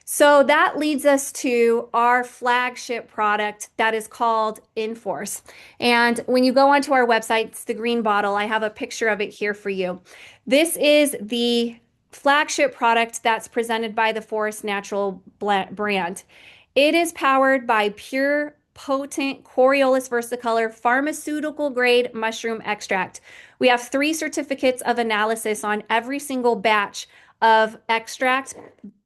So that leads us to our flagship product that is called inForce. And when you go onto our website, it's the green bottle. I have a picture of it here for you. This is the flagship product that's presented by the Forest Natural brand. It is powered by pure, potent Coriolus versicolor pharmaceutical grade mushroom extract. We have 3 certificates of analysis on every single batch of extract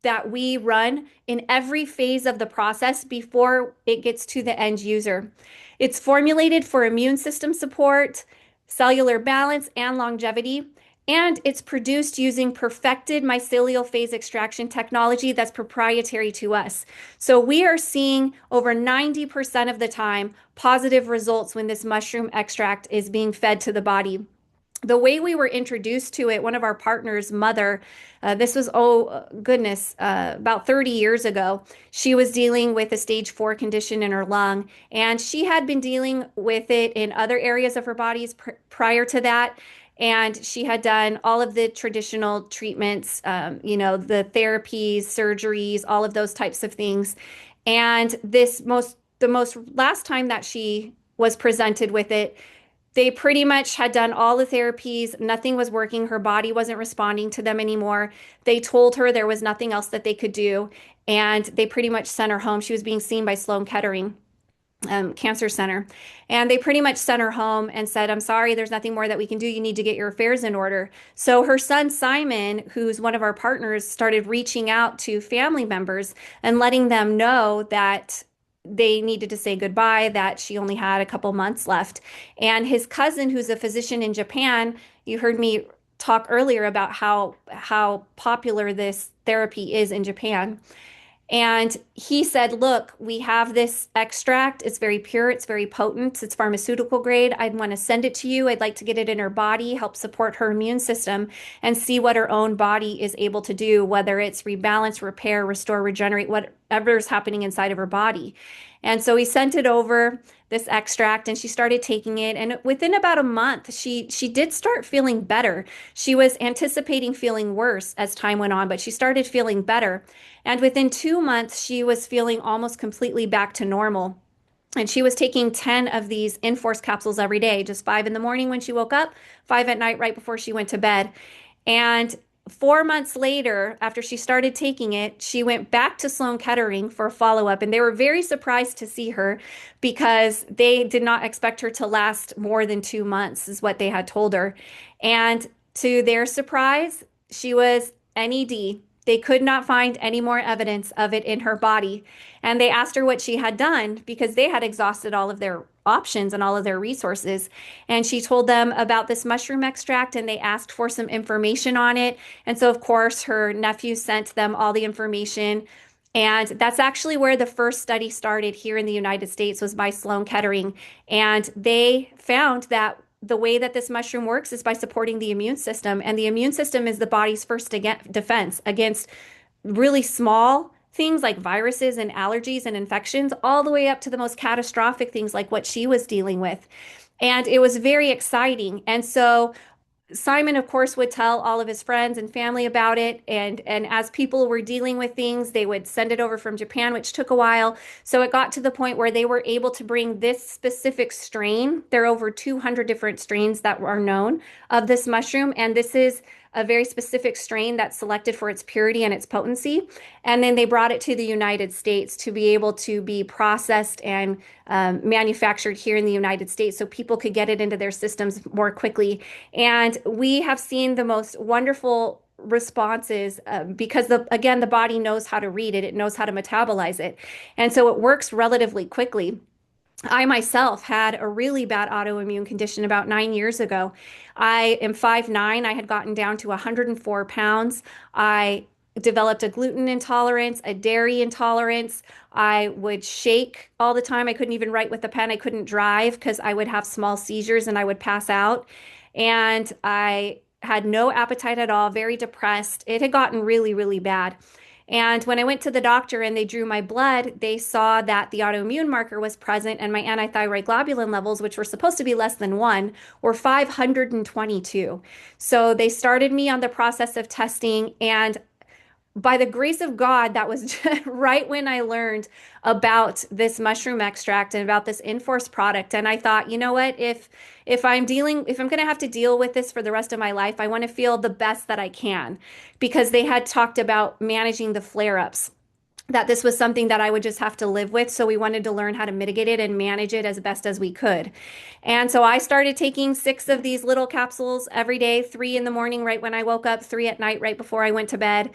that we run in every phase of the process before it gets to the end user. It's formulated for immune system support, cellular balance, and longevity. And it's produced using perfected mycelial phase extraction technology that's proprietary to us. So we are seeing over 90% of the time positive results when this mushroom extract is being fed to the body. The way we were introduced to it, one of our partners' mother, this was, oh goodness, about 30 years ago. She was dealing with a stage 4 condition in her lung, and she had been dealing with it in other areas of her bodies prior to that. And she had done all of the traditional treatments, the therapies, surgeries, all of those types of things. And the most last time that she was presented with it, they pretty much had done all the therapies. Nothing was working. Her body wasn't responding to them anymore. They told her there was nothing else that they could do. And they pretty much sent her home. She was being seen by Sloan Kettering Cancer Center. And they pretty much sent her home and said, I'm sorry, there's nothing more that we can do. You need to get your affairs in order. So her son, Simon, who's one of our partners, started reaching out to family members and letting them know that they needed to say goodbye, that she only had a couple months left. And his cousin, who's a physician in Japan, you heard me talk earlier about how popular this therapy is in Japan. And he said, look, we have this extract. It's very pure. It's very potent. It's pharmaceutical grade. I'd want to send it to you. I'd like to get it in her body, help support her immune system, and see what her own body is able to do, whether it's rebalance, repair, restore, regenerate, whatever's happening inside of her body. And so he sent it over, this extract, and she started taking it. And within about a month, she did start feeling better. She was anticipating feeling worse as time went on, but she started feeling better. And within 2 months, she was feeling almost completely back to normal. And she was taking 10 of these inForce capsules every day, just 5 in the morning when she woke up, 5 at night right before she went to bed. And 4 months later, after she started taking it, she went back to Sloan Kettering for a follow-up, and they were very surprised to see her because they did not expect her to last more than 2 months, is what they had told her. And to their surprise, she was NED. They could not find any more evidence of it in her body. And they asked her what she had done because they had exhausted all of their options and all of their resources. And she told them about this mushroom extract and they asked for some information on it. And so, of course, her nephew sent them all the information. And that's actually where the first study started here in the United States, was by Sloan Kettering. And they found that the way that this mushroom works is by supporting the immune system. And the immune system is the body's first defense against really small things like viruses and allergies and infections, all the way up to the most catastrophic things like what she was dealing with. And it was very exciting. And so Simon, of course, would tell all of his friends and family about it. And as people were dealing with things, they would send it over from Japan, which took a while. So it got to the point where they were able to bring this specific strain. There are over 200 different strains that are known of this mushroom. And this is a very specific strain that's selected for its purity and its potency. And then they brought it to the United States to be able to be processed and manufactured here in the United States so people could get it into their systems more quickly. And we have seen the most wonderful responses because again, the body knows how to read it. It knows how to metabolize it. And so it works relatively quickly. I myself had a really bad autoimmune condition about 9 years ago. I am 5'9". I had gotten down to 104 pounds. I developed a gluten intolerance, a dairy intolerance. I would shake all the time. I couldn't even write with a pen. I couldn't drive because I would have small seizures and I would pass out. And I had no appetite at all, very depressed. It had gotten really, really bad. And when I went to the doctor and they drew my blood, they saw that the autoimmune marker was present and my antithyroid globulin levels, which were supposed to be less than 1, were 522. So they started me on the process of testing, and by the grace of God, that was right when I learned about this mushroom extract and about this inForce product. And I thought, you know what, if I'm going to have to deal with this for the rest of my life, I want to feel the best that I can, because they had talked about managing the flare-ups, that this was something that I would just have to live with. So we wanted to learn how to mitigate it and manage it as best as we could. And so I started taking 6 of these little capsules every day, 3 in the morning right when I woke up, 3 at night right before I went to bed.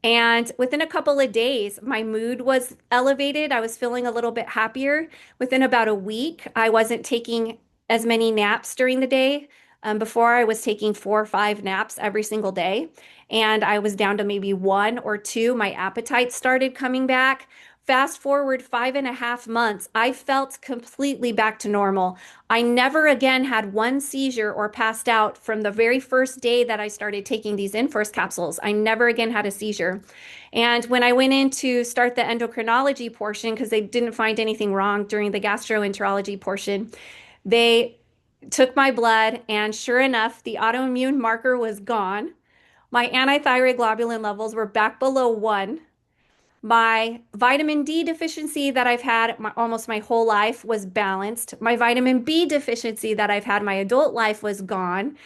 And within a couple of days, my mood was elevated. I was feeling a little bit happier. Within about a week, I wasn't taking as many naps during the day. Before, I was taking 4 or 5 naps every single day, and I was down to maybe 1 or 2. My appetite started coming back. Fast forward 5.5 months, I felt completely back to normal. I never again had one seizure or passed out from the very first day that I started taking these inForce capsules. I never again had a seizure. And when I went in to start the endocrinology portion, because they didn't find anything wrong during the gastroenterology portion, they took my blood, and sure enough, the autoimmune marker was gone. My antithyroid globulin levels were back below 1. My vitamin D deficiency that I've had almost my whole life was balanced. My vitamin B deficiency that I've had my adult life was gone.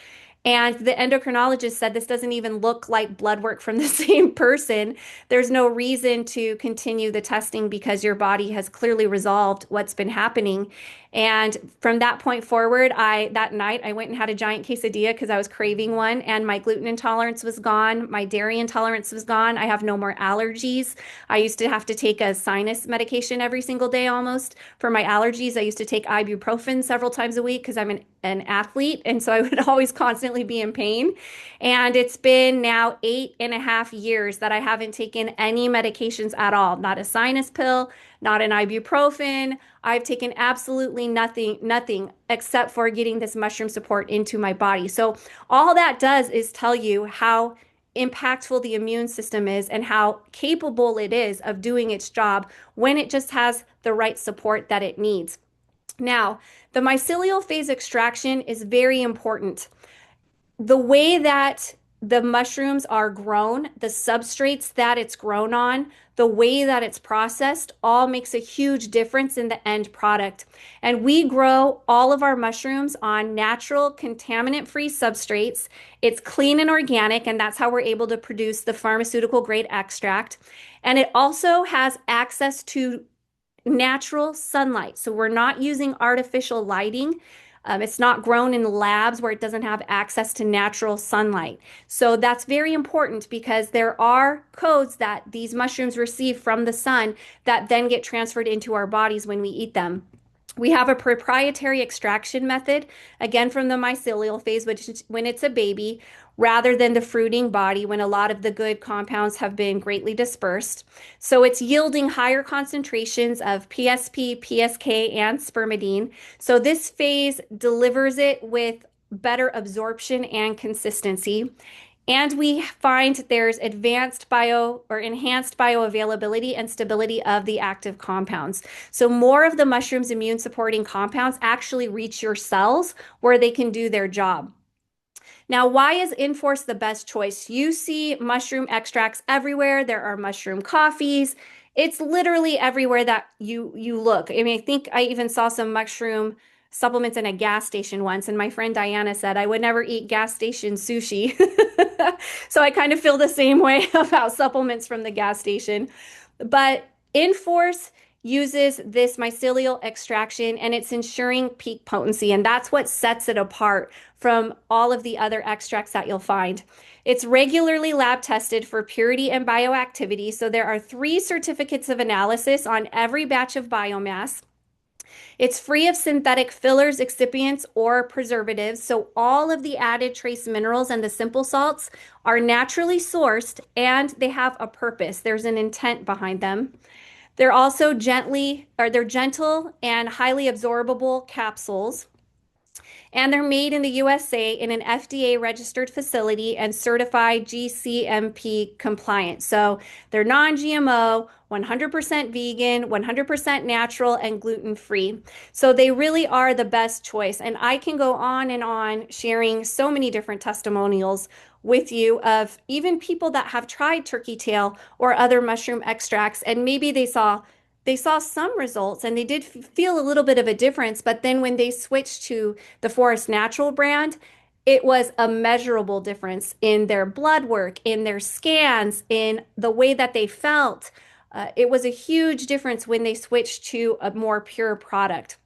And the endocrinologist said this doesn't even look like blood work from the same person. There's no reason to continue the testing because your body has clearly resolved what's been happening. And from that point forward, that night I went and had a giant quesadilla because I was craving one, and my gluten intolerance was gone. My dairy intolerance was gone. I have no more allergies. I used to have to take a sinus medication every single day almost for my allergies. I used to take ibuprofen several times a week because I'm an athlete, and so I would always constantly be in pain. And it's been now 8.5 years that I haven't taken any medications at all, not a sinus pill, not an ibuprofen. I've taken absolutely nothing except for getting this mushroom support into my body. So all that does is tell you how impactful the immune system is and how capable it is of doing its job when it just has the right support that it needs. Now, the mycelial phase extraction is very important. The way that the mushrooms are grown, the substrates that it's grown on, the way that it's processed, all makes a huge difference in the end product. And we grow all of our mushrooms on natural, contaminant-free substrates. It's clean and organic, and that's how we're able to produce the pharmaceutical grade extract. And it also has access to natural sunlight. So we're not using artificial lighting. It's not grown in labs where it doesn't have access to natural sunlight. So that's very important because there are codes that these mushrooms receive from the sun that then get transferred into our bodies when we eat them. We have a proprietary extraction method, again from the mycelial phase, which is when it's a baby, rather than the fruiting body when a lot of the good compounds have been greatly dispersed. So it's yielding higher concentrations of PSP, PSK, and spermidine. So this phase delivers it with better absorption and consistency. And we find there's advanced enhanced bioavailability and stability of the active compounds. So more of the mushroom's immune supporting compounds actually reach your cells where they can do their job. Now, why is inForce the best choice? You see mushroom extracts everywhere. There are mushroom coffees. It's literally everywhere that you look. I mean, I think I even saw some mushroom supplements in a gas station once, and my friend Diana said I would never eat gas station sushi. So I kind of feel the same way about supplements from the gas station. But inForce uses this mycelial extraction, and it's ensuring peak potency, and that's what sets it apart from all of the other extracts that you'll find. It's regularly lab tested for purity and bioactivity, so there are 3 certificates of analysis on every batch of biomass. It's free of synthetic fillers, excipients, or preservatives, so all of the added trace minerals and the simple salts are naturally sourced, and they have a purpose. There's an intent behind them. They're gentle and highly absorbable capsules. And they're made in the USA in an FDA registered facility and certified GCMP compliant. So they're non-GMO, 100% vegan, 100% natural, and gluten-free. So they really are the best choice. And I can go on and on sharing so many different testimonials with you of even people that have tried turkey tail or other mushroom extracts, and maybe they saw some results and they did feel a little bit of a difference, but then when they switched to the Forest Natural brand, it was a measurable difference in their blood work, in their scans, in the way that they felt. It was a huge difference when they switched to a more pure product.